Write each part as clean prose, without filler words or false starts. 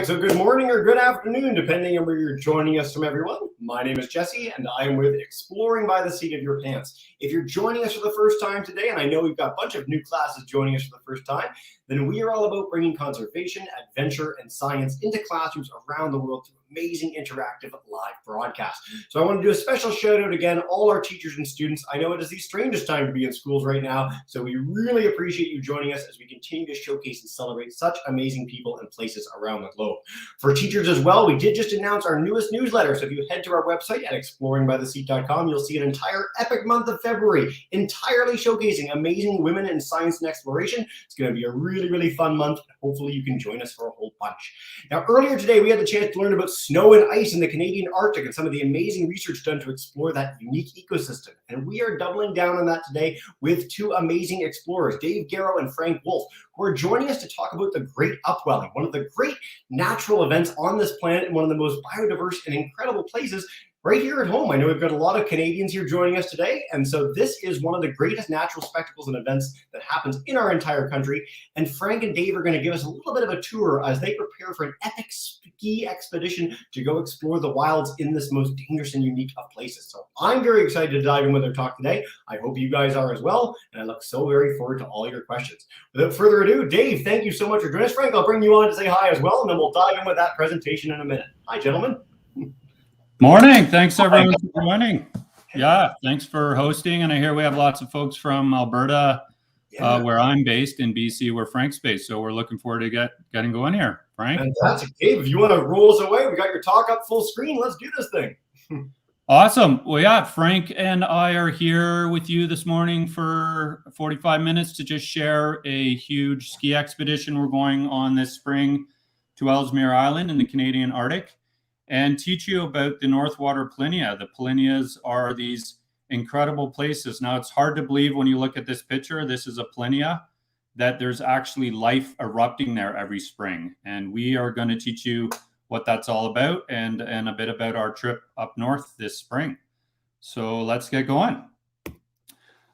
right, so good morning or good afternoon, depending on where you're joining us from, everyone. My name is Jesse, and I am with Exploring by the Seat of Your Pants. If you're joining us for the first time today, and I know we've got a bunch of new classes joining us for the first time, then we are all about bringing conservation, adventure, and science into classrooms around the world through amazing interactive live broadcasts. So I want to do a special shout out again, all our teachers and students. I know it is the strangest time to be in schools right now, so we really appreciate you joining us as we continue to showcase and celebrate such amazing people and places around the globe. For teachers as well, we did just announce our newest newsletter. So if you head to our website at exploringbytheseat.com, you'll see an entire epic month of February entirely showcasing amazing women in science and exploration. It's going to be a really, really fun month. Hopefully you can join us for a whole bunch. Now, earlier today, we had the chance to learn about snow and ice in the Canadian Arctic and some of the amazing research done to explore that unique ecosystem. And we are doubling down on that today with two amazing explorers, Dave Garrow and Frank Wolf, who are joining us to talk about the Great Upwelling, one of the great natural events on this planet and one of the most biodiverse and incredible places right here at home. I know we've got a lot of Canadians here joining us today, and so this is one of the greatest natural spectacles and events that happens in our entire country. And Frank and Dave are going to give us a little bit of a tour as they prepare for an epic ski expedition to go explore the wilds in this most dangerous and unique of places. So I'm very excited to dive in with their talk today. I hope you guys are as well, and I look so very forward to all your questions. Without further ado, Dave, thank you so much for joining us. Frank, I'll bring you on to say hi as well, and then we'll dive in with that presentation in a minute. Hi, gentlemen. Morning. Thanks everyone for joining. Yeah, thanks for hosting. And I hear we have lots of folks from Alberta, where I'm based, in BC, where Frank's based. So we're looking forward to getting going here. Frank? Fantastic. Dave, if you want to roll us away, we got your talk up full screen. Let's do this thing. Awesome. Well, yeah, Frank and I are here with you this morning for 45 minutes to just share a huge ski expedition we're going on this spring to Ellesmere Island in the Canadian Arctic, and teach you about the Northwater polynya. The polynyas are these incredible places. Now, it's hard to believe when you look at this picture, this is a polynya, that there's actually life erupting there every spring. And we are going to teach you what that's all about and a bit about our trip up north this spring. So let's get going.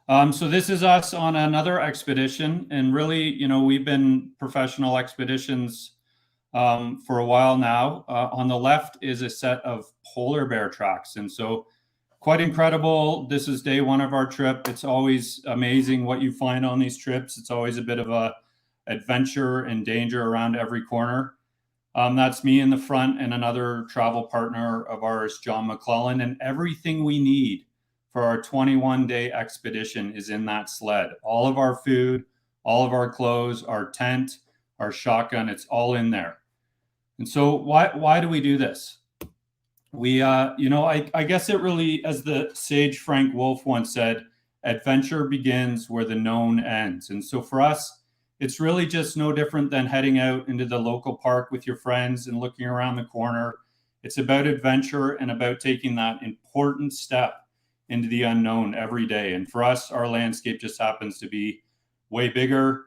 So this is us on another expedition. And really, you know, we've been professional expeditions for a while now. On the left is a set of polar bear tracks. And so quite incredible. This is day one of our trip. It's always amazing what you find on these trips. It's always a bit of a adventure and danger around every corner. That's me in the front and another travel partner of ours, John McClellan. And everything we need for our 21-day expedition is in that sled. All of our food, all of our clothes, our tent, our shotgun, it's all in there. And so why do we do this? We, you know, I guess it really, as the sage Frank Wolf once said, adventure begins where the known ends. And so for us, it's really just no different than heading out into the local park with your friends and looking around the corner. It's about adventure and about taking that important step into the unknown every day. And for us, our landscape just happens to be way bigger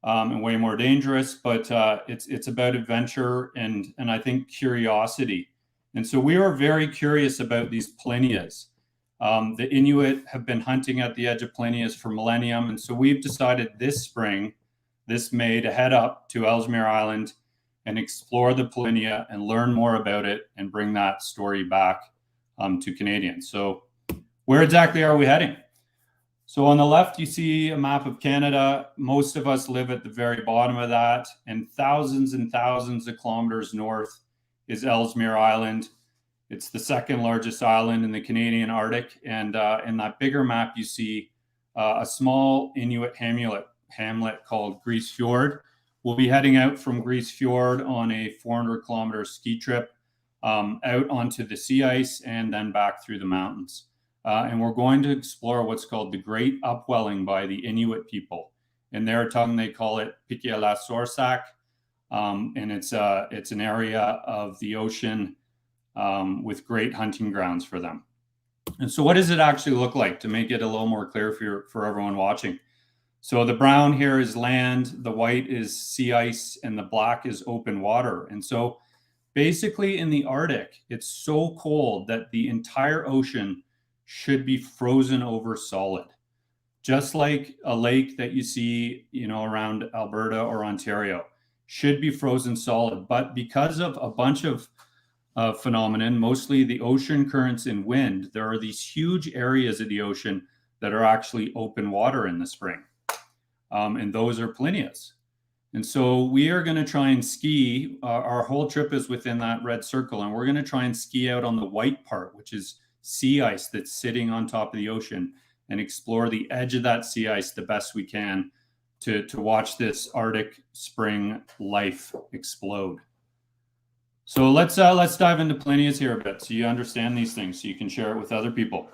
and way more dangerous, but it's about adventure and I think curiosity. And so we are very curious about these polynyas. The Inuit have been hunting at the edge of polynyas for millennium. And so we've decided this spring, this May, to head up to Ellesmere Island and explore the polynya and learn more about it and bring that story back to Canadians. So where exactly are we heading? So on the left, you see a map of Canada. Most of us live at the very bottom of that, and thousands of kilometers north is Ellesmere Island. It's the second largest island in the Canadian Arctic. And in that bigger map, you see a small Inuit hamlet called Grise Fjord. We'll be heading out from Grise Fjord on a 400-kilometer ski trip out onto the sea ice and then back through the mountains. And we're going to explore what's called the Great Upwelling by the Inuit people. In their tongue, they call it Pikialasorsak. And it's an area of the ocean with great hunting grounds for them. And so what does it actually look like, to make it a little more clear for everyone watching? So the brown here is land, the white is sea ice, and the black is open water. And so basically in the Arctic, it's so cold that the entire ocean should be frozen over solid, just like a lake that you see, you know, around Alberta or Ontario. should be frozen solid. But because of a bunch of phenomenon, mostly the ocean currents and wind, there are these huge areas of the ocean that are actually open water in the spring. And those are polynyas. And so we are going to try and ski. Our whole trip is within that red circle, and we're going to try and ski out on the white part, which is sea ice that's sitting on top of the ocean, and explore the edge of that sea ice the best we can to watch this Arctic spring life explode. So let's dive into polynyas here a bit, so you understand these things, so you can share it with other people.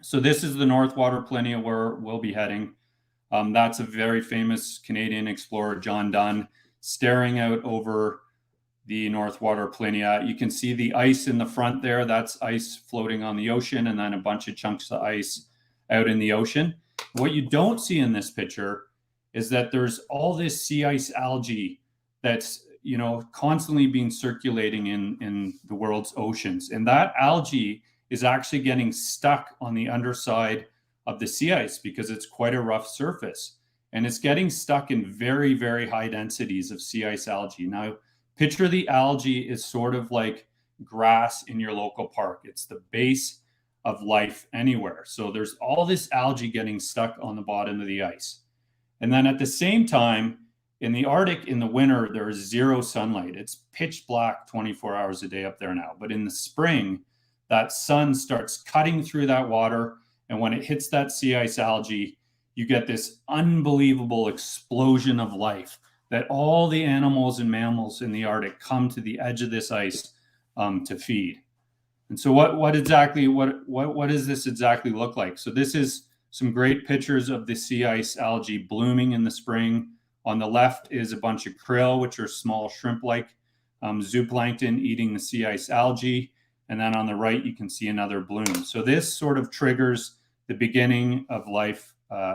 So this is the North Water polynya where we'll be heading. That's a very famous Canadian explorer, John Donne, staring out over the North Water polynya. You can see the ice in the front there. That's ice floating on the ocean, and then a bunch of chunks of ice out in the ocean. What you don't see in this picture is that there's all this sea ice algae that's, you know, constantly being circulating in the world's oceans. And that algae is actually getting stuck on the underside of the sea ice because it's quite a rough surface, and it's getting stuck in very, very high densities of sea ice algae. Now, picture the algae is sort of like grass in your local park. It's the base of life anywhere. So there's all this algae getting stuck on the bottom of the ice. And then at the same time, in the Arctic, in the winter, there is zero sunlight. It's pitch black 24 hours a day up there now. But in the spring, that sun starts cutting through that water, and when it hits that sea ice algae, you get this unbelievable explosion of life that all the animals and mammals in the Arctic come to the edge of this ice to feed. And so what does this exactly look like? So this is some great pictures of the sea ice algae blooming in the spring. On the left is a bunch of krill, which are small shrimp-like zooplankton eating the sea ice algae. And then on the right, you can see another bloom. So this sort of triggers the beginning of life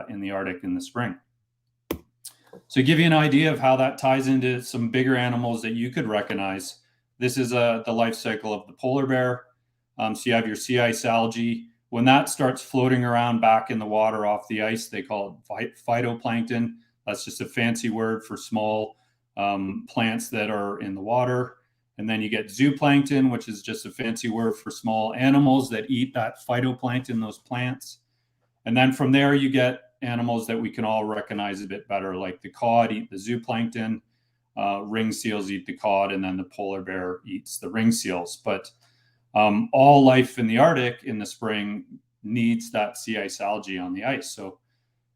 in the Arctic in the spring. So to give you an idea of how that ties into some bigger animals that you could recognize, this is the life cycle of the polar bear. So you have your sea ice algae. When that starts floating around back in the water off the ice, they call it phytoplankton. That's just a fancy word for small plants that are in the water. And then you get zooplankton, which is just a fancy word for small animals that eat that phytoplankton, those plants. And then from there, you get animals that we can all recognize a bit better, like the cod eat the zooplankton, ring seals eat the cod, and then the polar bear eats the ring seals. But all life in the Arctic in the spring needs that sea ice algae on the ice. So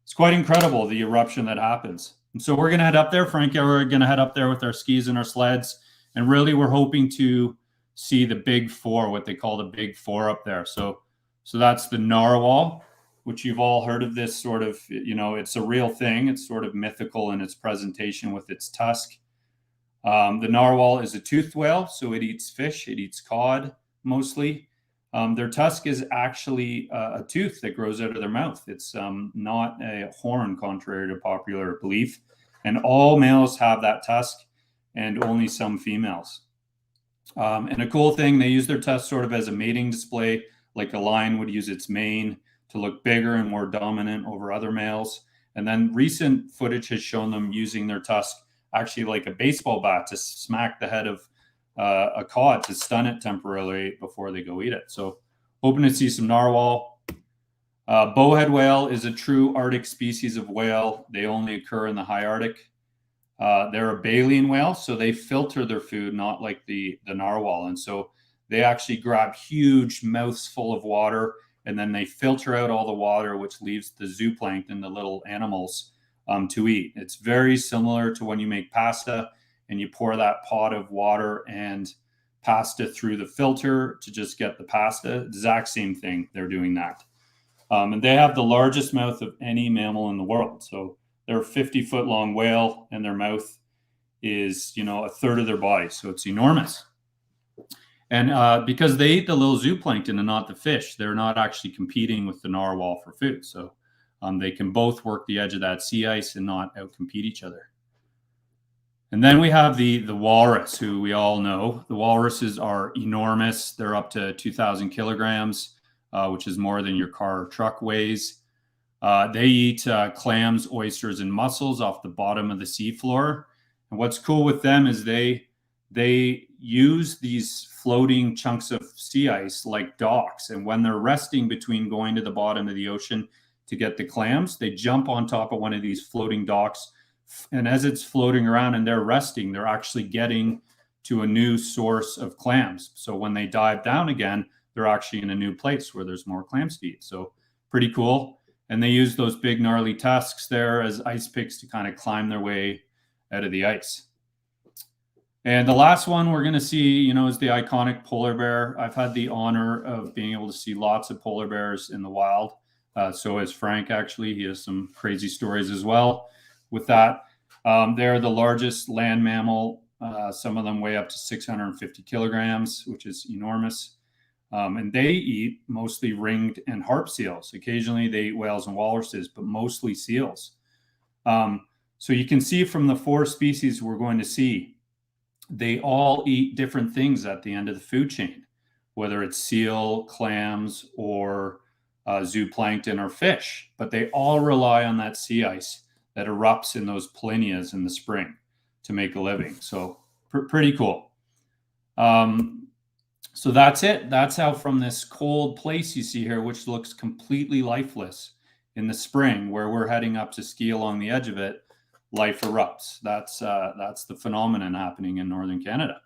it's quite incredible, the eruption that happens. And so we're going to head up there. Frank and I are going to head up there with our skis and our sleds. And really, we're hoping to see the big four, what they call the big four up there. So that's the narwhal, which you've all heard of. This sort of, you know, it's a real thing. It's sort of mythical in its presentation with its tusk. The narwhal is a toothed whale, so it eats fish. It eats cod mostly. Their tusk is actually a tooth that grows out of their mouth. It's not a horn, contrary to popular belief. And all males have that tusk, and only some females. And a cool thing, they use their tusk sort of as a mating display, like a lion would use its mane to look bigger and more dominant over other males. And then recent footage has shown them using their tusk actually like a baseball bat to smack the head of a cod to stun it temporarily before they go eat it. So hoping to see some narwhal. Bowhead whale is a true Arctic species of whale. They only occur in the high Arctic. They're a baleen whale, so they filter their food, not like the narwhal. And so they actually grab huge mouths full of water, and then they filter out all the water, which leaves the zooplankton, the little animals, to eat. It's very similar to when you make pasta and you pour that pot of water and pasta through the filter to just get the pasta. Exact same thing. They're doing that. And they have the largest mouth of any mammal in the world. So they're a 50-foot long whale, and their mouth is, you know, a third of their body. So it's enormous. And because they eat the little zooplankton and not the fish, they're not actually competing with the narwhal for food. So they can both work the edge of that sea ice and not outcompete each other. And then we have the walrus, who we all know. The walruses are enormous. They're up to 2,000 kilograms, which is more than your car or truck weighs. They eat clams, oysters, and mussels off the bottom of the seafloor. And what's cool with them is they use these floating chunks of sea ice like docks. And when they're resting between going to the bottom of the ocean to get the clams, they jump on top of one of these floating docks. And as it's floating around and they're resting, they're actually getting to a new source of clams. So when they dive down again, they're actually in a new place where there's more clams to eat. So pretty cool. And they use those big gnarly tusks there as ice picks to kind of climb their way out of the ice. And the last one we're going to see, is the iconic polar bear. I've had the honor of being able to see lots of polar bears in the wild. So has Frank, actually. He has some crazy stories as well with that. They're the largest land mammal. Some of them weigh up to 650 kilograms, which is enormous. And they eat mostly ringed and harp seals. Occasionally they eat whales and walruses, but mostly seals. So you can see from the 4 species we're going to see, they all eat different things at the end of the food chain, whether it's seal, clams, or zooplankton or fish. But they all rely on that sea ice that erupts in those polynyas in the spring to make a living. So pretty cool. So that's it. That's how from this cold place you see here, which looks completely lifeless in the spring, where we're heading up to ski along the edge of it, life erupts. That's the phenomenon happening in northern Canada.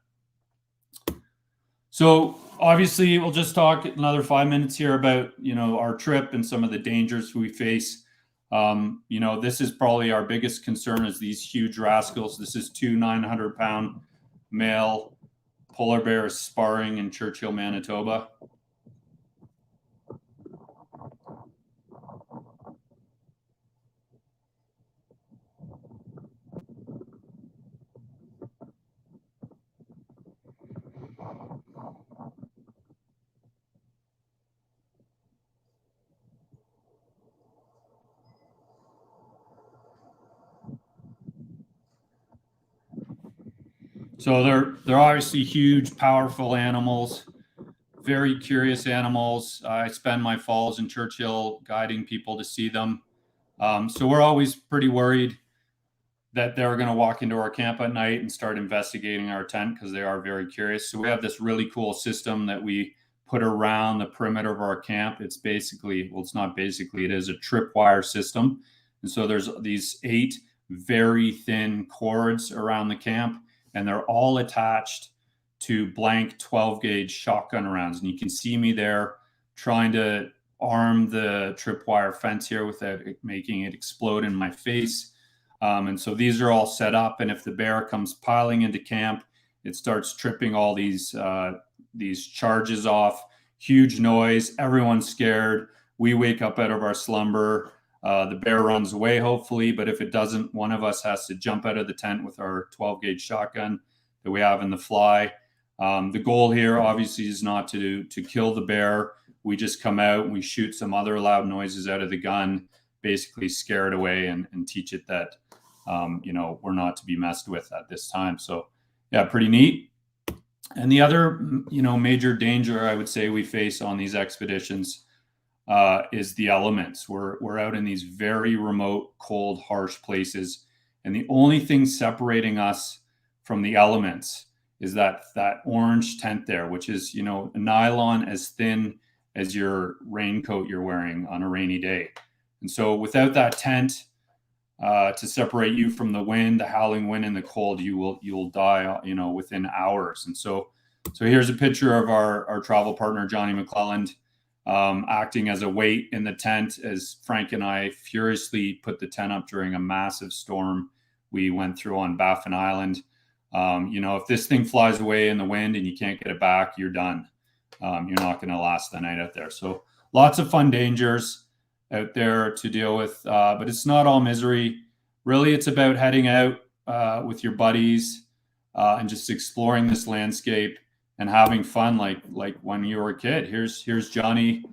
So obviously we'll just talk another 5 minutes here about, our trip and some of the dangers we face. This is probably our biggest concern, is these huge rascals. This is 2 900-pound male polar bears sparring in Churchill, Manitoba. So they're obviously huge, powerful animals, very curious animals. I spend my falls in Churchill guiding people to see them. So we're always pretty worried that they're going to walk into our camp at night and start investigating our tent, because they are very curious. So we have this really cool system that we put around the perimeter of our camp. It's basically, well, it's not basically, it is a tripwire system. And so there's these 8 very thin cords around the camp, and they're all attached to blank 12-gauge shotgun rounds. And you can see me there trying to arm the tripwire fence here without making it explode in my face. And so these are all set up, and if the bear comes piling into camp, it starts tripping all these charges off. Huge noise, everyone's scared. We wake up out of our slumber. The bear runs away, hopefully, but if it doesn't, one of us has to jump out of the tent with our 12-gauge shotgun that we have in the fly. The goal here, obviously, is not to kill the bear. We just come out and we shoot some other loud noises out of the gun, basically scare it away and teach it that, we're not to be messed with at this time. So, yeah, pretty neat. And the other, major danger I would say we face on these expeditions is the elements. We're out in these very remote, cold, harsh places, and the only thing separating us from the elements is that orange tent there, which is, a nylon as thin as your raincoat you're wearing on a rainy day. And so without that tent to separate you from the wind, the howling wind and the cold, you'll die, within hours. And so here's a picture of our travel partner, Johnny McClelland, acting as a weight in the tent as Frank and I furiously put the tent up during a massive storm we went through on Baffin Island. If this thing flies away in the wind and you can't get it back, you're done. You're not going to last the night out there. So lots of fun dangers out there to deal with, but it's not all misery. Really, it's about heading out with your buddies and just exploring this landscape and having fun like when you were a kid. Here's Johnny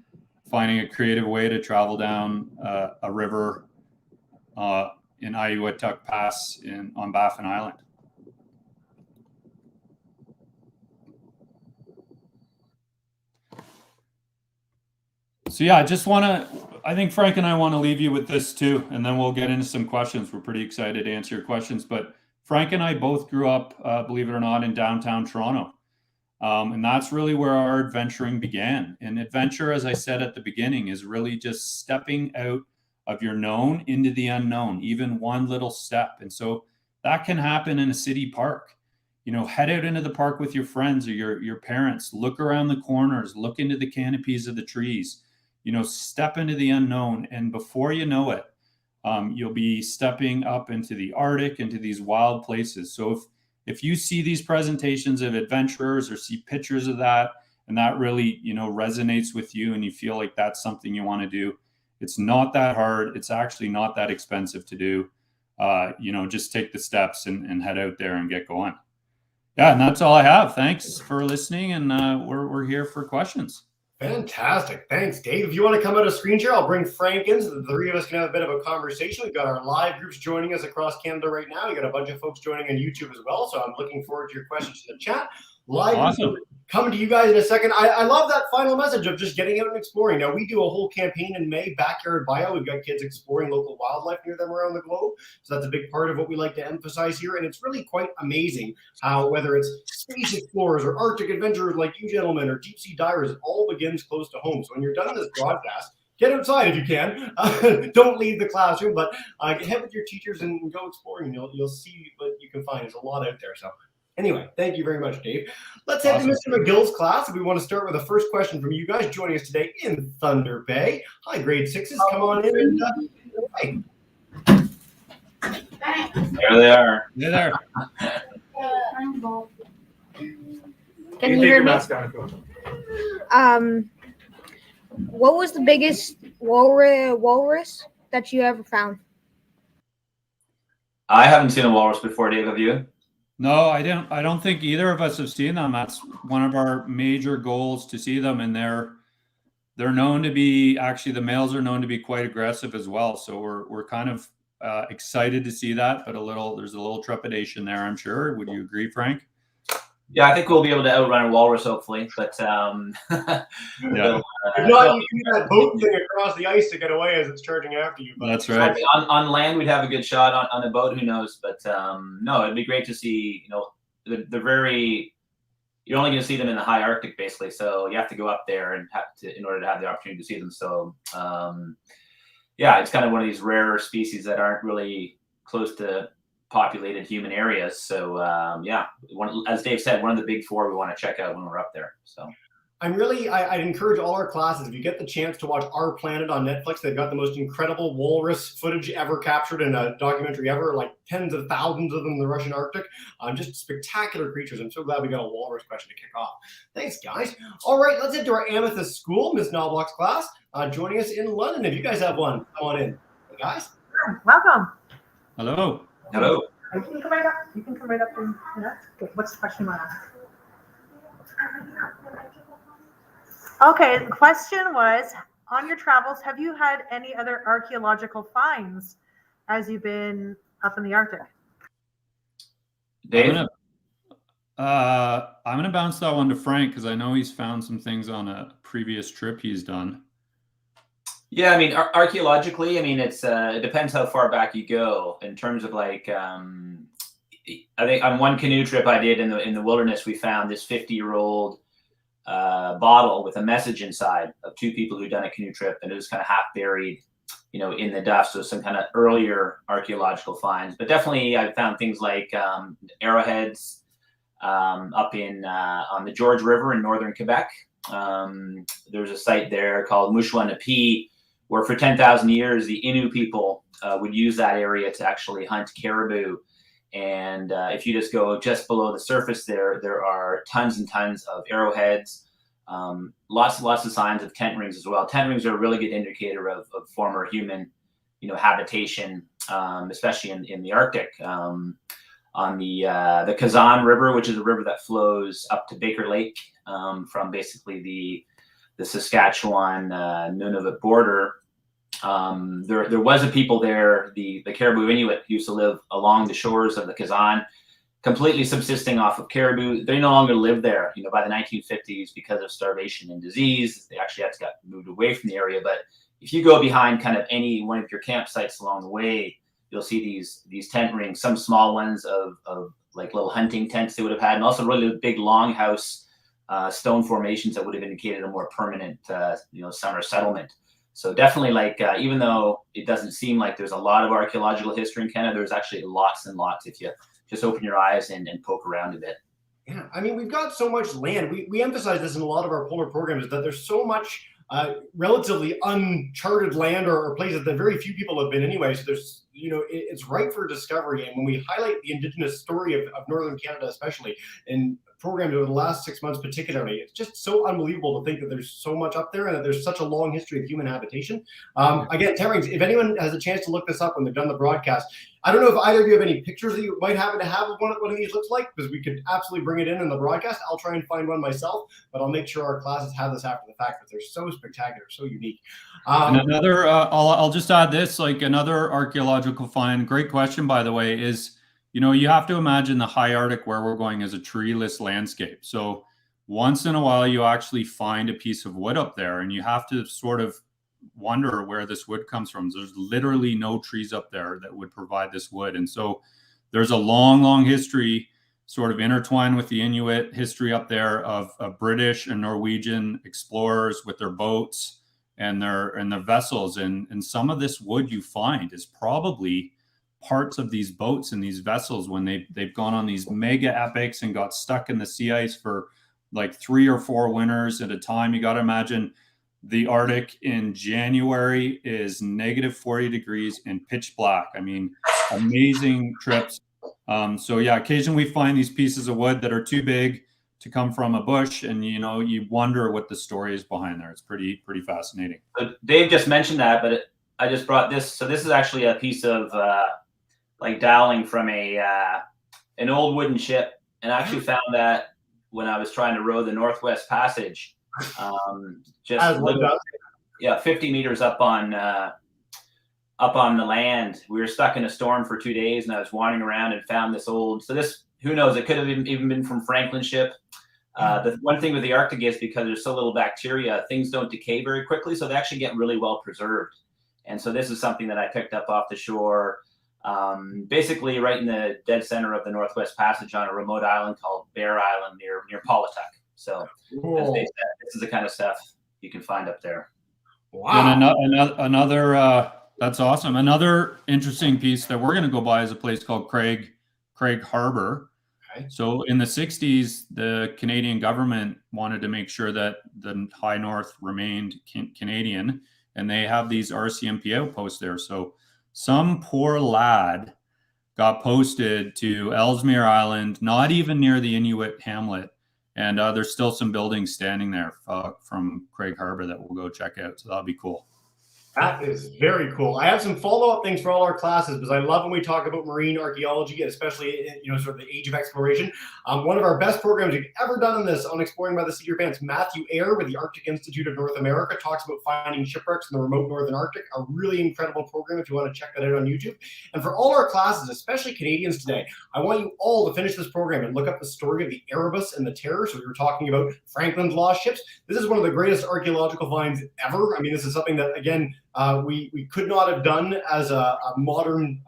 finding a creative way to travel down a river in Inuit Pass on Baffin Island. So yeah, I think Frank and I want to leave you with this too, and then we'll get into some questions. We're pretty excited to answer your questions, but Frank and I both grew up, believe it or not, in downtown Toronto. And that's really where our adventuring began. And adventure, as I said at the beginning, is really just stepping out of your known into the unknown, even one little step. And so that can happen in a city park. Head out into the park with your friends or your parents, look around the corners, look into the canopies of the trees, step into the unknown. And before you know it, you'll be stepping up into the Arctic, into these wild places. So if you see these presentations of adventurers or see pictures of that, and that really, resonates with you and you feel like that's something you want to do, it's not that hard. It's actually not that expensive to do. Just take the steps and head out there and get going. Yeah, and that's all I have. Thanks for listening, and we're here for questions. Fantastic. Thanks, Dave. If you want to come out of screen share, I'll bring Frank in so the three of us can have a bit of a conversation. We've got our live groups joining us across Canada right now. We got a bunch of folks joining on YouTube as well, so I'm looking forward to your questions in the chat. Live awesome. Coming to you guys in a second. I love that final message of just getting out and exploring. Now, we do a whole campaign in May, Backyard Bio. We've got kids exploring local wildlife near them around the globe. So that's a big part of what we like to emphasize here. And it's really quite amazing how, whether it's space explorers or Arctic adventurers like you gentlemen or deep sea divers, it all begins close to home. So when you're done this broadcast, get outside if you can. Don't leave the classroom, but head with your teachers and go exploring. You'll see what you can find. There's a lot out there. So anyway, thank you very much, Dave. Let's head to Mr. McGill's class. We want to start with the first question from you guys joining us today in Thunder Bay. Hi, grade 6s. Come on in and There they are. Hey there. Can you hear me? What was the biggest walrus that you ever found? I haven't seen a walrus before, Dave. Have you? No, I don't think either of us have seen them. That's one of our major goals, to see them, and they're known to be, actually the males are known to be quite aggressive as well. So we're kind of excited to see that, but there's a little trepidation there, I'm sure. Would you agree, Frank? Yeah, I think we'll be able to outrun a walrus, hopefully. But Yeah. if not, you can do that boat thing across the ice to get away as it's charging after you. But That's right. On land, we'd have a good shot. On a boat, who knows? But no, it'd be great to see. They're very. You're only going to see them in the high Arctic, basically. So you have to go up there and in order to have the opportunity to see them. So yeah, it's kind of one of these rare species that aren't really close to populated human areas. So yeah, as Dave said, one of the big four we want to check out when we're up there. So I'd encourage all our classes, if you get the chance to watch Our Planet on Netflix, they've got the most incredible walrus footage ever captured in a documentary ever, like tens of thousands of them in the Russian Arctic. Just spectacular creatures. I'm so glad we got a walrus question to kick off. Thanks, guys. All right, let's head to our Amethyst School, Miss Knobloch's class, joining us in London. If you guys have one, come on in. Hey, guys. Welcome. Hello. hello. You can come right up. You can come right up and ask. What's the question you want to ask? Okay, the question was, on your travels, have you had any other archaeological finds as you've been up in the Arctic? Dave? I'm gonna bounce that one to Frank, because I know he's found some things on a previous trip he's done. Yeah, I mean, archaeologically, I mean, it depends how far back you go in terms of like, I think on one canoe trip I did in the wilderness, we found this 50-year-old bottle with a message inside of two people who'd done a canoe trip, and it was kind of half buried, in the dust. So some kind of earlier archaeological finds, but definitely I found things like arrowheads up on the George River in northern Quebec. There's a site there called Mouchouanapi, where for 10,000 years, the Inuit people would use that area to actually hunt caribou. And if you just go just below the surface there are tons and tons of arrowheads, lots of signs of tent rings as well. Tent rings are a really good indicator of former human, habitation, especially in the Arctic. On the Kazan River, which is a river that flows up to Baker Lake from basically the Saskatchewan Nunavut border. There was a people there, the Caribou Inuit used to live along the shores of the Kazan, completely subsisting off of caribou. They no longer live there. By the 1950s, because of starvation and disease, they actually had to get moved away from the area. But if you go behind kind of any one of your campsites along the way, you'll see these tent rings, some small ones of like little hunting tents they would have had, and also really big longhouse stone formations that would have indicated a more permanent, summer settlement. So definitely, like, even though it doesn't seem like there's a lot of archaeological history in Canada, there's actually lots and lots if you just open your eyes and poke around a bit. Yeah, I mean, we've got so much land. We emphasize this in a lot of our polar programs, that there's so much relatively uncharted land or places that very few people have been anyway. So there's, it's ripe for discovery. And when we highlight the Indigenous story of Northern Canada, especially in programs over the last 6 months particularly, it's just so unbelievable to think that there's so much up there and that there's such a long history of human habitation. Again, Terrence, if anyone has a chance to look this up when they've done the broadcast, I don't know if either of you have any pictures that you might happen to have of what one of these looks like, because we could absolutely bring it in the broadcast. I'll try and find one myself, but I'll make sure our classes have this after the fact, because they're so spectacular, so unique. And another, I'll just add this, like another archaeological find, great question, by the way, is, you have to imagine the high Arctic where we're going as a treeless landscape. So once in a while, you actually find a piece of wood up there, and you have to sort of wonder where this wood comes from. There's literally no trees up there that would provide this wood. And so there's a long, long history sort of intertwined with the Inuit history up there of British and Norwegian explorers with their boats and their vessels. And some of this wood you find is probably parts of these boats and these vessels when they've gone on these mega epics and got stuck in the sea ice for like 3 or 4 winters at a time. You got to imagine the Arctic in January is -40 degrees and pitch black. I mean, amazing trips. So yeah, occasionally we find these pieces of wood that are too big to come from a bush, and you wonder what the story is behind there. It's pretty fascinating. So Dave just mentioned that, but I just brought this. So this is actually a piece of like doweling from an old wooden ship, and I actually found that when I was trying to row the Northwest Passage, just 50 meters up on the land. We were stuck in a storm for 2 days, and I was wandering around and found this old. So this, who knows? It could have even been from Franklin's ship. The one thing with the Arctic is because there's so little bacteria, things don't decay very quickly, so they actually get really well preserved. And so this is something that I picked up off the shore. Basically right in the dead center of the Northwest Passage on a remote island called Bear Island near Polynya. So as they said, this is the kind of stuff you can find up there. Wow. And another that's awesome. Another interesting piece that we're going to go by is a place called Craig Harbor. Okay. So in the 60s, the Canadian government wanted to make sure that the high north remained Canadian, and they have these RCMP outposts there. So some poor lad got posted to Ellesmere Island, not even near the Inuit hamlet. And there's still some buildings standing there from Craig Harbor that we'll go check out. So that'll be cool. That is very cool. I have some follow-up things for all our classes, because I love when we talk about marine archaeology, especially sort of the age of exploration. One of our best programs we've ever done on this, on Exploring by the Seat of Your Pants, Matthew Eyre with the Arctic Institute of North America talks about finding shipwrecks in the remote northern Arctic. A really incredible program if you want to check that out on YouTube. And for all our classes, especially Canadians today, I want you all to finish this program and look up the story of the Erebus and the Terror. So we were talking about Franklin's lost ships. This is one of the greatest archaeological finds ever. I mean, this is something that, again, we could not have done as a modern,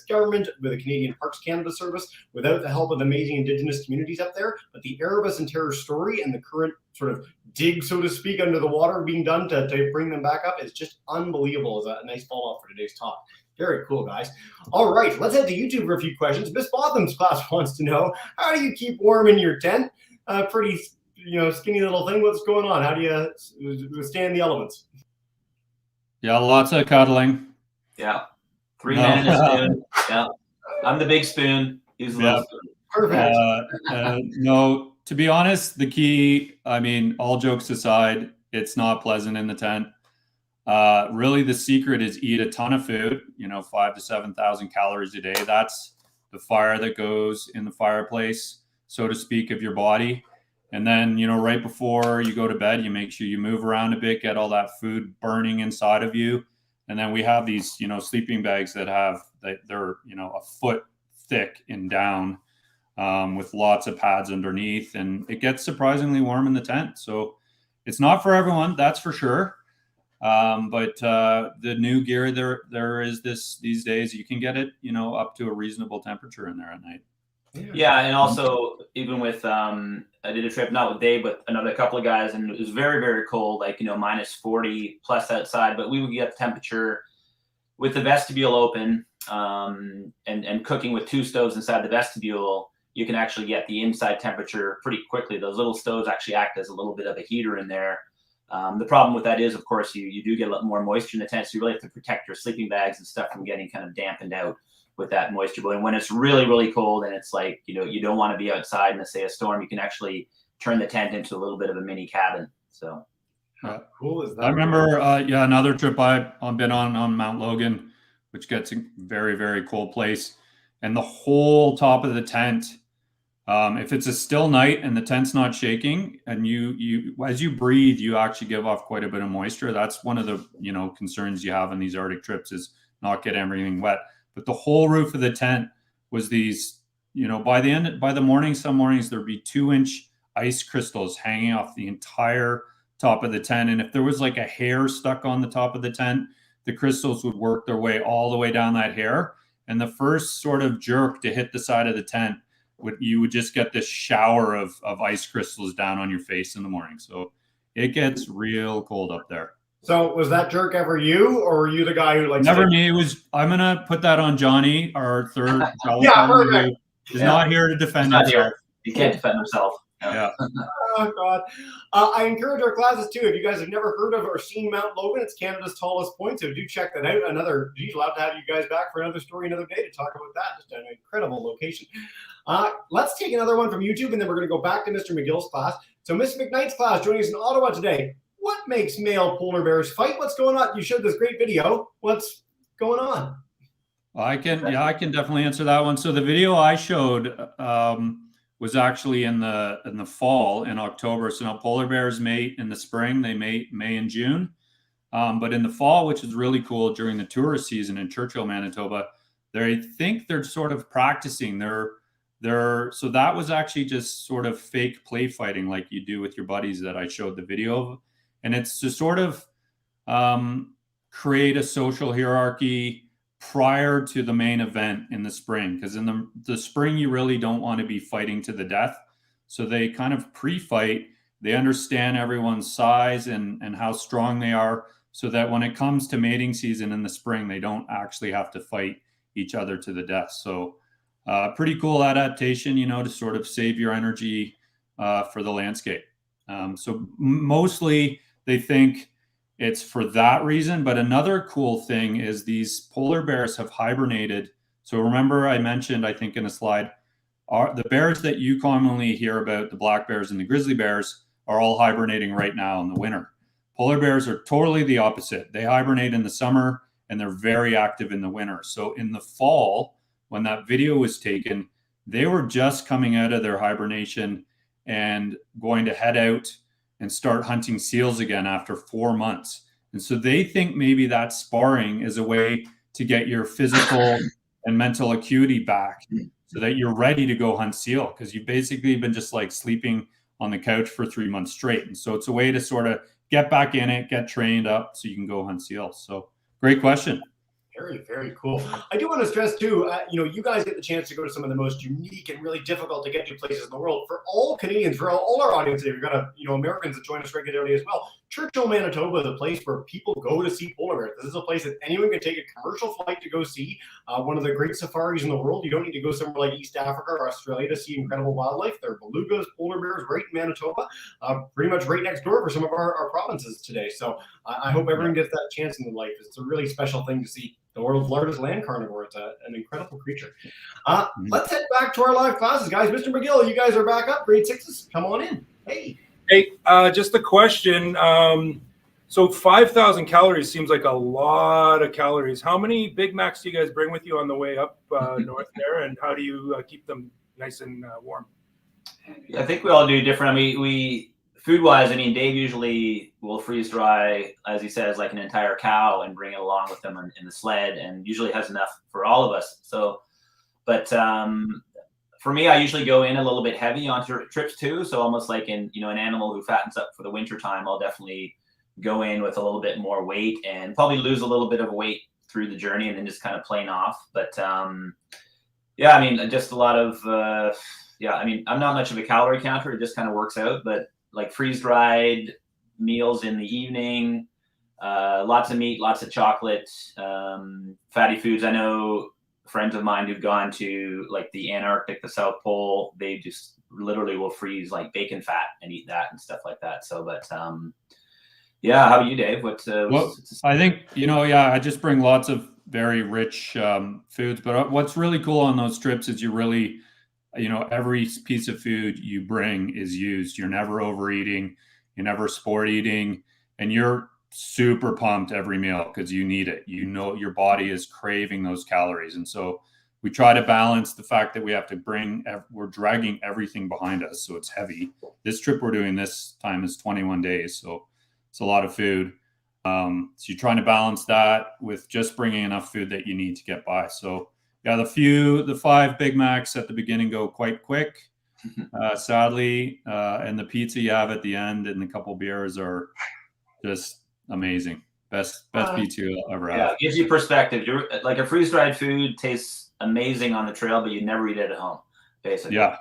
government with a Canadian Parks Canada service without the help of amazing Indigenous communities up there. But the Erebus and Terror story and the current sort of dig, so to speak, under the water being done to bring them back up is just unbelievable. As a nice follow-up for today's talk. Very cool, guys. All right, let's head to YouTube for a few questions. Miss Botham's class wants to know, how do you keep warm in your tent? Pretty, skinny little thing. What's going on? How do you withstand the elements? Yeah, lots of cuddling. Yeah. 3 men and a spoon. Yeah. I'm the big spoon. He's the little spoon. Perfect. No, to be honest, the key, I mean, all jokes aside, it's not pleasant in the tent. Really, the secret is eat a ton of food, 5,000 to 7,000 calories a day. That's the fire that goes in the fireplace, so to speak, of your body. And then, right before you go to bed, you make sure you move around a bit, get all that food burning inside of you. And then we have these, sleeping bags that they're, a foot thick and down with lots of pads underneath. And it gets surprisingly warm in the tent. So it's not for everyone, that's for sure. But the new gear there is these days, you can get it, up to a reasonable temperature in there at night. Yeah, and also even with I did a trip not with Dave but another couple of guys, and it was very, very cold, like minus 40 plus outside, but we would get temperature with the vestibule open, and cooking with 2 stoves inside the vestibule. You can actually get the inside temperature pretty quickly. Those little stoves actually act as a little bit of a heater in there. The problem with that is, of course, you do get a lot more moisture in the tent, so you really have to protect your sleeping bags and stuff from getting kind of dampened out with that moisture. But when it's really, really cold and it's like, you don't want to be outside in, say, a storm, you can actually turn the tent into a little bit of a mini cabin. So how cool is that? I remember, another trip I've been on Mount Logan, which gets a very, very cold place. And the whole top of the tent, if it's a still night and the tent's not shaking, and you as you breathe, you actually give off quite a bit of moisture. That's one of the concerns you have on these Arctic trips, is not get everything wet. But the whole roof of the tent was these, by the morning, some mornings there'd be 2-inch ice crystals hanging off the entire top of the tent. And if there was like a hair stuck on the top of the tent, the crystals would work their way all the way down that hair. And the first sort of jerk to hit the side of the tent, you would just get this shower of ice crystals down on your face in the morning. So it gets real cold up there. So was that jerk ever you, or were you the guy who Never me. I'm gonna put that on Johnny, our third travel Yeah, partner, perfect. who is not here to defend not himself. here. He can't defend himself. Yeah. Oh God! I encourage our classes too. If you guys have never heard of or seen Mount Logan, it's Canada's tallest point, so do check that out. We'd love to have you guys back for another story another day to talk about that. Just an incredible location. Let's take another one from YouTube, and then we're going to go back to Mr. McGill's class. So Miss McKnight's class joining us in Ottawa today. What makes male polar bears fight? What's going on? You showed this great video. What's going on? I can definitely answer that one. So the video I showed was actually in the fall, in October. So now polar bears mate in the spring. They mate May and June. But in the fall, which is really cool, during the tourist season in Churchill, Manitoba, they think they're sort of practicing. So that was actually just sort of fake play fighting like you do with your buddies that I showed the video of. And it's to sort of create a social hierarchy prior to the main event in the spring. Because in the spring, you really don't want to be fighting to the death. So they kind of pre-fight. They understand everyone's size and how strong they are, so that when it comes to mating season in the spring, they don't actually have to fight each other to the death. So pretty cool adaptation, to sort of save your energy for the landscape. So mostly they think it's for that reason. But another cool thing is these polar bears have hibernated. So remember I mentioned, I think in a slide, the bears that you commonly hear about, the black bears and the grizzly bears, are all hibernating right now in the winter. Polar bears are totally the opposite. They hibernate in the summer and they're very active in the winter. So in the fall, when that video was taken, they were just coming out of their hibernation and going to head out and start hunting seals again after 4 months. And so they think maybe that sparring is a way to get your physical and mental acuity back, so that you're ready to go hunt seal, because you've basically been just like sleeping on the couch for 3 months straight. And so it's a way to sort of get back in it, get trained up so you can go hunt seals. So great question. Very, very cool. I do want to stress too, you guys get the chance to go to some of the most unique and really difficult to get to places in the world. For all Canadians, for all our audience today, we've got Americans that join us regularly as well. Churchill, Manitoba is a place where people go to see polar bears. This is a place that anyone can take a commercial flight to go see. One of the great safaris in the world. You don't need to go somewhere like East Africa or Australia to see incredible wildlife. There are belugas, polar bears right in Manitoba, pretty much right next door for some of our provinces today. So I hope everyone gets that chance in their life. It's a really special thing to see. The world's largest land carnivore. It's an incredible creature. Let's head back to our live classes, guys. Mr. McGill, you guys are back up. Grade 6s, come on in. Hey. Hey, just a question. So 5,000 calories seems like a lot of calories. How many Big Macs do you guys bring with you on the way up north there, and how do you keep them nice and warm? I think we all do different. I mean, we food-wise, Dave usually will freeze dry, as he says, like an entire cow and bring it along with him in the sled, and usually has enough for all of us. So, but for me, I usually go in a little bit heavy on trips too. So almost like an animal who fattens up for the winter time, I'll definitely go in with a little bit more weight and probably lose a little bit of weight through the journey and then just kind of plane off. But yeah, I mean, just a lot of, I mean, I'm not much of a calorie counter. It just kind of works out. But like freeze-dried meals in the evening, lots of meat, lots of chocolate, fatty foods. I know friends of mine who've gone to like the Antarctic, the South Pole, they just literally will freeze like bacon fat and eat that and stuff like that. So, but yeah, how about you, Dave? I think, I just bring lots of very rich foods, but what's really cool on those trips is you really, every piece of food you bring is used. You're never overeating, you're never sport eating, and you're super pumped every meal because you need it. Your body is craving those calories. And so we try to balance the fact that we have to we're dragging everything behind us. So it's heavy. This trip we're doing this time is 21 days. So it's a lot of food. So you're trying to balance that with just bringing enough food that you need to get by. So yeah, the 5 Big Macs at the beginning go quite quick, sadly. And the pizza you have at the end and a couple beers are just amazing. Best pizza you'll ever have. Yeah, it gives you perspective. You're like a freeze-dried food tastes amazing on the trail, but you never eat it at home, basically. Yeah.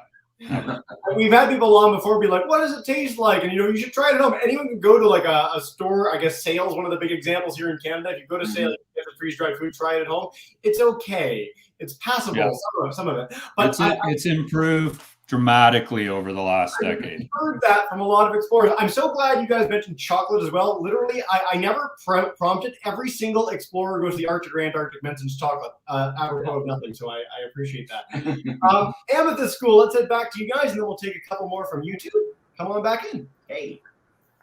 We've had people on before be like, what does it taste like? And, you should try it at home. Anyone can go to like a store, I guess Sales, one of the big examples here in Canada. If you go to Sales, you get the freeze-dried food, try it at home. It's okay. It's passable, yeah. some of it. But it's improved dramatically over the last decade. I've heard that from a lot of explorers. I'm so glad you guys mentioned chocolate as well. Literally, I never prompted. Every single explorer who goes to the Arctic or Antarctic mentions chocolate, apropos of nothing, so I appreciate that. Amethyst School, let's head back to you guys, and then we'll take a couple more from YouTube. Come on back in. Hey.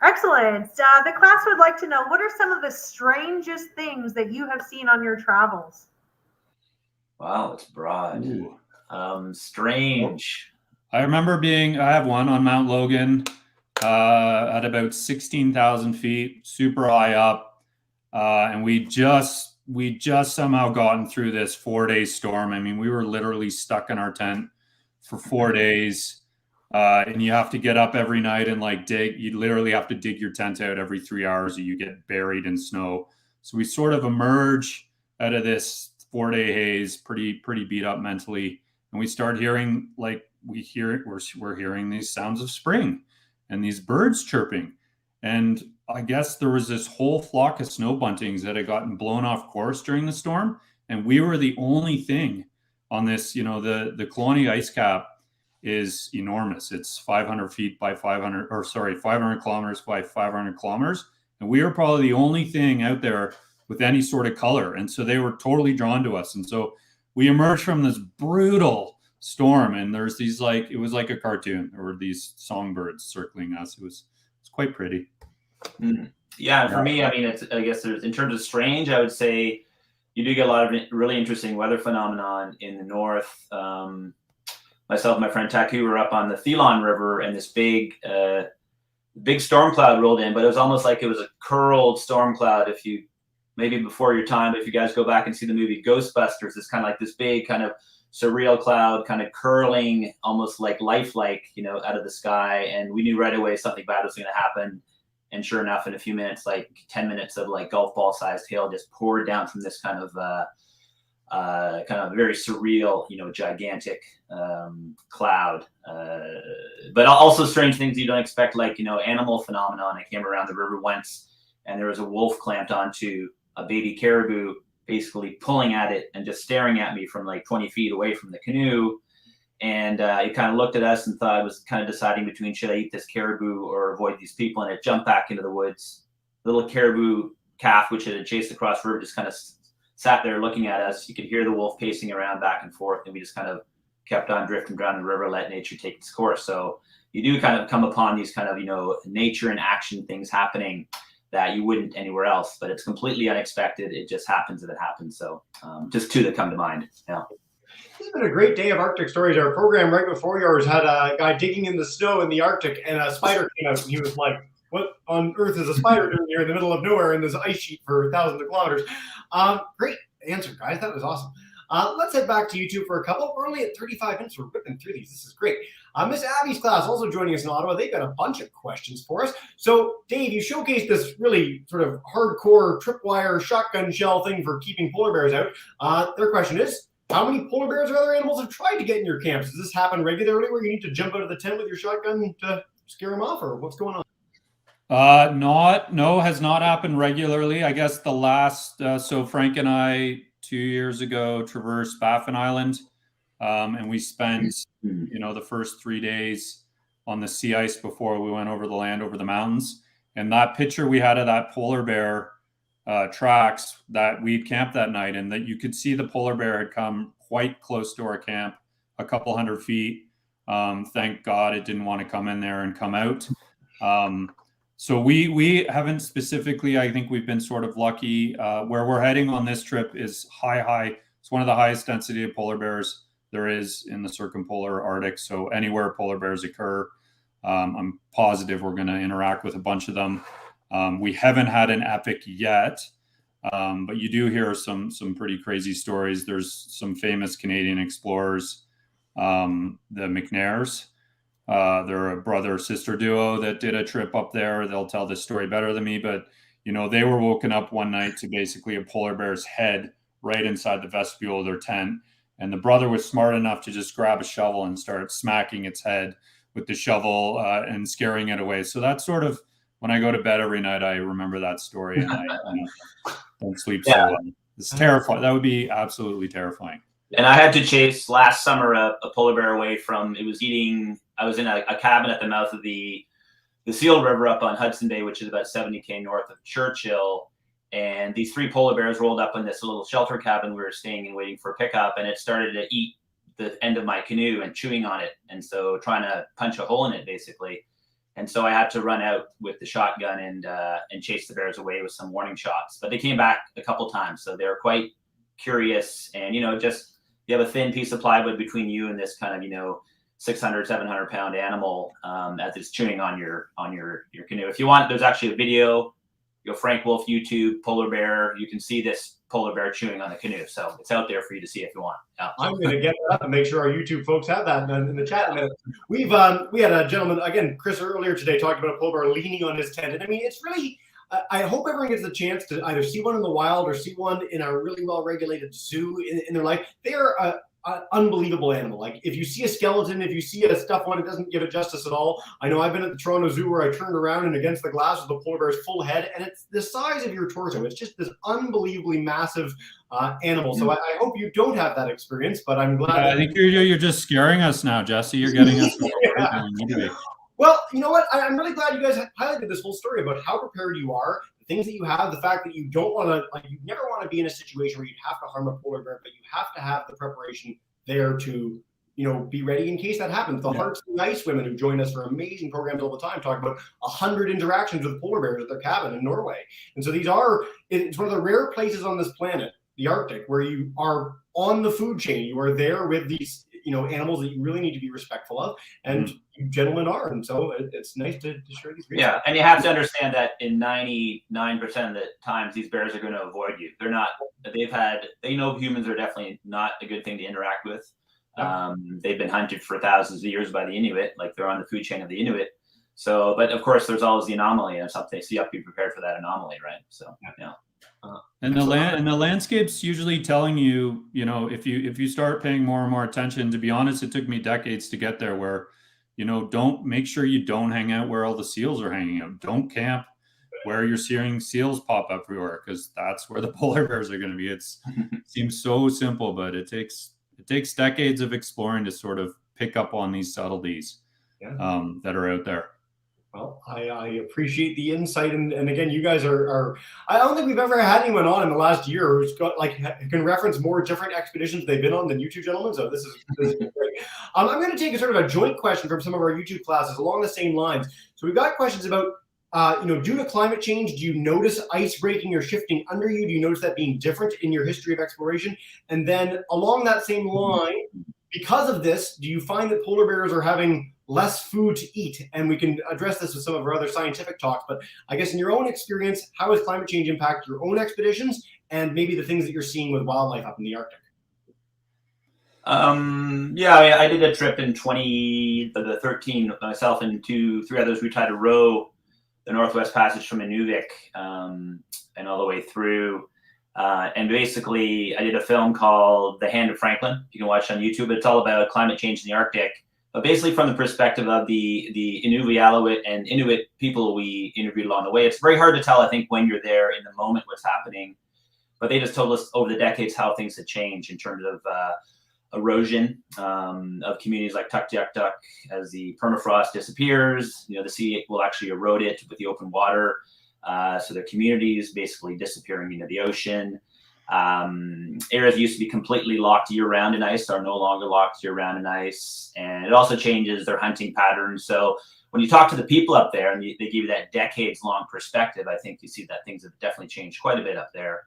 Excellent. The class would like to know, what are some of the strangest things that you have seen on your travels? Wow, it's broad. Strange. I remember I have one on Mount Logan at about 16,000 feet, super high up. And we just somehow gotten through this 4-day storm. I mean, we were literally stuck in our tent for 4 days. And you have to get up every night and like dig. You literally have to dig your tent out every 3 hours or you get buried in snow. So we sort of emerge out of this 4-day haze, pretty beat up mentally. And we start hearing we're hearing these sounds of spring and these birds chirping. And I guess there was this whole flock of snow buntings that had gotten blown off course during the storm. And we were the only thing on this, the Kelowna ice cap is enormous. It's 500 kilometers by 500 kilometers. And we were probably the only thing out there with any sort of color. And so they were totally drawn to us. And so we emerged from this brutal storm, and there's these it was like a cartoon. There were these songbirds circling us. It's quite pretty. Yeah, and for me, I mean, I guess there's, in terms of strange, I would say you do get a lot of really interesting weather phenomenon in the north. Myself and my friend Taku were up on the Thelon River, and this big storm cloud rolled in, but it was almost like it was a curled storm cloud. Maybe before your time, if you guys go back and see the movie Ghostbusters, it's kind of like this big kind of surreal cloud kind of curling almost like lifelike, out of the sky. And we knew right away something bad was going to happen. And sure enough, in a few minutes, like 10 minutes of like golf ball sized hail just poured down from this kind of very surreal, gigantic cloud. But also strange things you don't expect, like, animal phenomenon. I came around the river once and there was a wolf clamped onto a baby caribou, basically pulling at it and just staring at me from like 20 feet away from the canoe. And it kind of looked at us and thought I was kind of deciding between should I eat this caribou or avoid these people. And it jumped back into the woods. The little caribou calf, which it had chased across the river, just kind of sat there looking at us. You could hear the wolf pacing around back and forth. And we just kind of kept on drifting down the river, let nature take its course. So you do kind of come upon these kind of, nature and action things happening that you wouldn't anywhere else, but it's completely unexpected. It just happens that it happens. So just two that come to mind. Yeah. It's been a great day of Arctic stories. Our program right before yours had a guy digging in the snow in the Arctic, and a spider came out, and he was like, what on earth is a spider doing here in the middle of nowhere in this ice sheet for thousands of kilometers? Great answer, guys. That was awesome. Let's head back to YouTube for a couple. We're only at 35 minutes. We're whipping through these. This is great. Miss Abby's class also joining us in Ottawa. They've got a bunch of questions for us. So, Dave, you showcased this really sort of hardcore tripwire shotgun shell thing for keeping polar bears out. Their question is, how many polar bears or other animals have tried to get in your camps? Does this happen regularly where you need to jump out of the tent with your shotgun to scare them off, or what's going on? No, has not happened regularly. I guess the last, so Frank and I 2 years ago traversed Baffin Island, and we spent, the first 3 days on the sea ice before we went over the land, over the mountains. And that picture we had of that polar bear tracks that we'd camped that night, and that you could see the polar bear had come quite close to our camp, a couple 100 feet. Thank God it didn't want to come in there and come out. So we haven't specifically, I think we've been sort of lucky. Where we're heading on this trip is high. It's one of the highest density of polar bears there is in the circumpolar Arctic. So anywhere polar bears occur, I'm positive we're going to interact with a bunch of them. We haven't had an epic yet, but you do hear some pretty crazy stories. There's some famous Canadian explorers, the McNairs. They're a brother-sister duo that did a trip up there. They'll tell this story better than me, but they were woken up one night to basically a polar bear's head right inside the vestibule of their tent. And the brother was smart enough to just grab a shovel and start smacking its head with the shovel and scaring it away. So that's sort of, when I go to bed every night, I remember that story and I don't sleep so well. It's terrifying. That would be absolutely terrifying. And I had to chase last summer a polar bear away from, I was in a cabin at the mouth of the Seal River up on Hudson Bay, which is about 70K north of Churchill. And these 3 polar bears rolled up in this little shelter cabin we were staying in waiting for pickup. And it started to eat the end of my canoe and chewing on it. And so trying to punch a hole in it, basically. And so I had to run out with the shotgun and chase the bears away with some warning shots. But they came back a couple times. So they're quite curious. And, just you have a thin piece of plywood between you and this kind of, 600, 700 pound animal as it's chewing on your canoe. If you want, there's actually a video, Frank Wolf YouTube polar bear. You can see this polar bear chewing on the canoe. So it's out there for you to see if you want. Yeah. I'm going to get that up and make sure our YouTube folks have that in the chat in a minute. We had a gentleman, again, Chris earlier today, talking about a polar bear leaning on his tent. And I mean, it's really, I hope everyone gets the chance to either see one in the wild or see one in a really well-regulated zoo in their life. They are an unbelievable animal. Like if you see a skeleton, if you see a stuffed one, it doesn't give it justice at all. I know I've been at the Toronto Zoo where I turned around and against the glass with the polar bear's full head, and it's the size of your torso. It's just this unbelievably massive animal. So I hope you don't have that experience, but I'm glad. I think you're just scaring us now, Jesse. You're getting us. Well, you know what? I'm really glad you guys highlighted this whole story about how prepared you are, the things that you have, the fact that you don't want to, you never want to be in a situation where you have to harm a polar bear, but you have to have the preparation there to, be ready in case that happens. The Hearts and Ice women who join us for amazing programs all the time talk about 100 interactions with polar bears at their cabin in Norway. And so it's one of the rare places on this planet, the Arctic, where you are on the food chain. You are there with these animals that you really need to be respectful of, and you gentlemen are, and so it's nice to share these. Yeah, and you have to understand that in 99% of the times, these bears are going to avoid you. They're not. They know humans are definitely not a good thing to interact with. They've been hunted for thousands of years by the Inuit, like they're on the food chain of the Inuit. So, but of course, there's always the anomaly and something. So you have to be prepared for that anomaly, right? So, yeah. And the landscape's usually telling you, if you start paying more and more attention. To be honest, it took me decades to get there. Where, don't make sure you don't hang out where all the seals are hanging out. Don't camp where you're seeing seals pop up everywhere, because that's where the polar bears are going to be. It seems so simple, but it takes decades of exploring to sort of pick up on these subtleties that are out there. Well, I appreciate the insight, and again, you guys are. I don't think we've ever had anyone on in the last year who's got can reference more different expeditions they've been on than you two gentlemen. So this is great. I'm going to take a sort of a joint question from some of our YouTube classes along the same lines. So we've got questions about, due to climate change, do you notice ice breaking or shifting under you? Do you notice that being different in your history of exploration? And then along that same line, because of this, do you find that polar bears are having less food to eat? And we can address this with some of our other scientific talks, but I guess in your own experience, how has climate change impacted your own expeditions and maybe the things that you're seeing with wildlife up in the Arctic? Yeah, I did a trip in 2013, myself and 3 others. We tried to row the Northwest Passage from Inuvik and all the way through. And basically, I did a film called The Hand of Franklin. You can watch on YouTube. It's all about climate change in the Arctic, but basically from the perspective of the Inuit and Inuit people we interviewed along the way. It's very hard to tell, I think, when you're there in the moment what's happening. But they just told us over the decades how things had changed in terms of erosion of communities like Tuktoyaktuk. As the permafrost disappears, the sea will actually erode it with the open water. So the communities basically disappearing into the ocean. Areas used to be completely locked year-round in ice are no longer locked year-round in ice. And it also changes their hunting patterns. So when you talk to the people up there and they give you that decades-long perspective, I think you see that things have definitely changed quite a bit up there.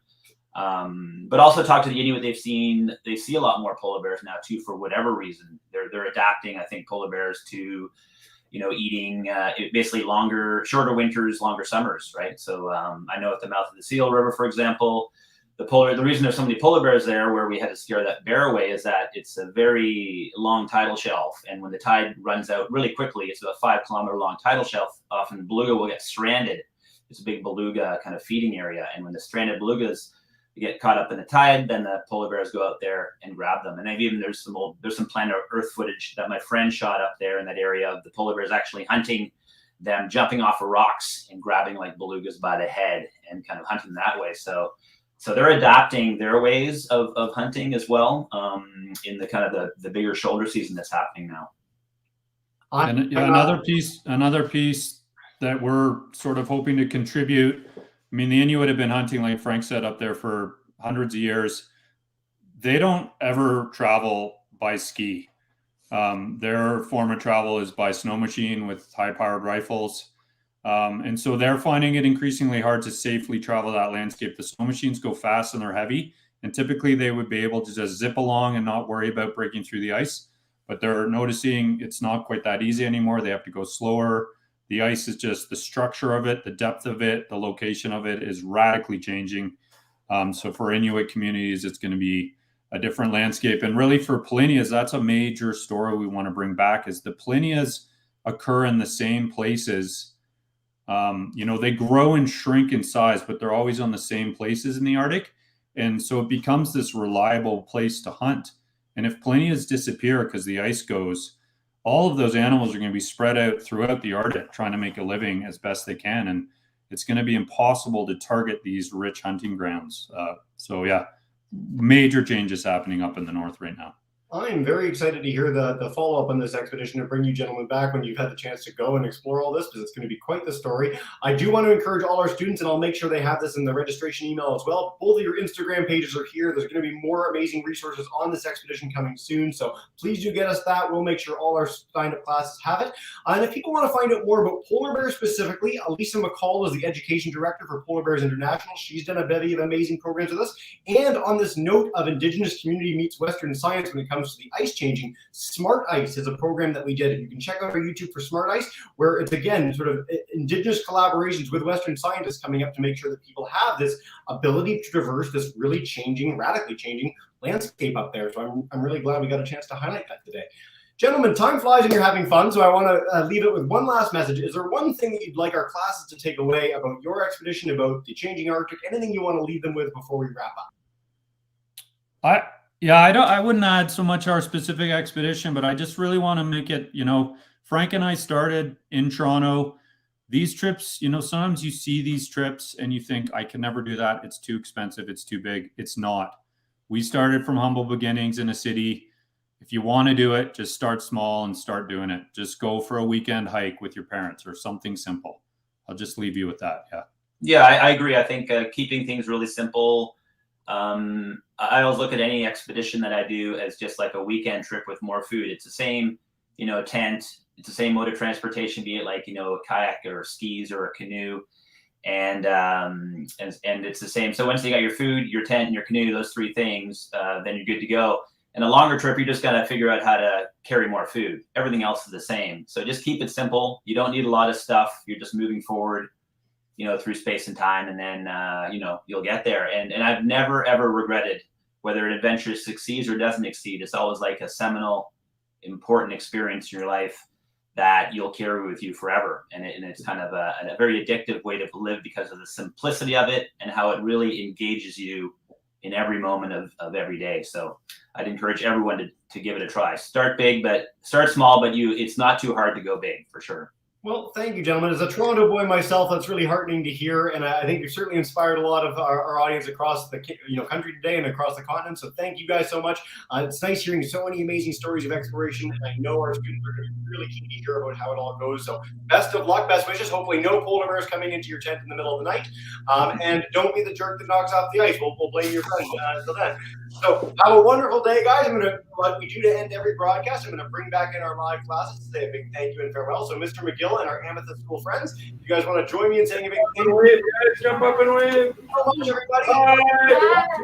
But also talk to the Inuit, they see a lot more polar bears now too, for whatever reason. They're adapting, I think, polar bears to, eating basically shorter winters, longer summers, right? So I know at the mouth of the Seal River, for example, the reason there's so many polar bears there, where we had to scare that bear away, is that it's a very long tidal shelf. And when the tide runs out really quickly, it's about 5 kilometer long tidal shelf. Often beluga will get stranded. It's a big beluga kind of feeding area. And when the stranded belugas get caught up in the tide, then the polar bears go out there and grab them. And there's some planet Earth footage that my friend shot up there in that area of the polar bears actually hunting them, jumping off of rocks and grabbing like belugas by the head and kind of hunting that way. So they're adapting their ways of hunting as well, in the kind of the bigger shoulder season that's happening now. And another piece that we're sort of hoping to contribute. I mean, the Inuit have been hunting, like Frank said, up there for hundreds of years. They don't ever travel by ski. Their form of travel is by snow machine with high-powered rifles. And so they're finding it increasingly hard to safely travel that landscape. The snow machines go fast and they're heavy. And typically they would be able to just zip along and not worry about breaking through the ice. But they're noticing it's not quite that easy anymore. They have to go slower. The ice is just the structure of it, the depth of it, the location of it is radically changing. So for Inuit communities, it's going to be a different landscape. And really for polynyas, that's a major story we want to bring back, is the polynyas occur in the same places. They grow and shrink in size, but they're always on the same places in the Arctic. And so it becomes this reliable place to hunt. And if polynyas disappear because the ice goes, all of those animals are going to be spread out throughout the Arctic trying to make a living as best they can. And it's going to be impossible to target these rich hunting grounds. So yeah, major changes happening up in the north right now. I'm very excited to hear the follow-up on this expedition and bring you gentlemen back when you've had the chance to go and explore all this, because it's going to be quite the story. I do want to encourage all our students, and I'll make sure they have this in the registration email as well. Both of your Instagram pages are here. There's going to be more amazing resources on this expedition coming soon, so please do get us that. We'll make sure all our signed-up classes have it. And if people want to find out more about polar bears specifically, Elisa McCall is the education director for Polar Bears International. She's done a bevy of amazing programs with us. And on this note of Indigenous community meets Western science when it comes to the ice changing, Smart Ice is a program that we did. You can check out our YouTube for Smart Ice, where it's, again, sort of Indigenous collaborations with Western scientists coming up to make sure that people have this ability to traverse this really changing, radically changing landscape up there. So I'm really glad we got a chance to highlight that today. Gentlemen, time flies and you're having fun, so I want to leave it with one last message. Is there one thing that you'd like our classes to take away about your expedition, about the changing Arctic, anything you want to leave them with before we wrap up? I wouldn't add so much our specific expedition, but I just really want to make it, Frank and I started in Toronto. These trips, sometimes you see these trips and you think, I can never do that. It's too expensive. It's too big. It's not. We started from humble beginnings in a city. If you want to do it, just start small and start doing it. Just go for a weekend hike with your parents or something simple. I'll just leave you with that. Yeah, I agree. I think keeping things really simple. I always look at any expedition that I do as just like a weekend trip with more food. It's the same, tent. It's the same mode of transportation, be it like, a kayak or skis or a canoe. And it's the same. So once you got your food, your tent, and your canoe, those 3 things, then you're good to go. And a longer trip, you just got to figure out how to carry more food. Everything else is the same. So just keep it simple. You don't need a lot of stuff. You're just moving forward, through space and time, and then, you'll get there. And I've never, ever regretted whether an adventure succeeds or doesn't succeed, it's always like a seminal, important experience in your life that you'll carry with you forever. And it's kind of a very addictive way to live because of the simplicity of it and how it really engages you in every moment of every day. So I'd encourage everyone to give it a try. Start big, but start small, but it's not too hard to go big, for sure. Well, thank you, gentlemen. As a Toronto boy myself, that's really heartening to hear, and I think you've certainly inspired a lot of our audience across the country today and across the continent. So thank you guys so much. It's nice hearing so many amazing stories of exploration, and I know our students are going to be really keen to hear about how it all goes. So best of luck, best wishes. Hopefully no polar bears coming into your tent in the middle of the night, and don't be the jerk that knocks off the ice. We'll blame your friend until then. So have a wonderful day, guys. I'm going to, like we do to end every broadcast, I'm going to bring back in our live classes to say a big thank you and farewell. So Mr. McGill and our Amethyst School friends, you guys want to join me in saying a big thank you? Wave, guys, jump up and wave. Thank you so much, everybody. Bye.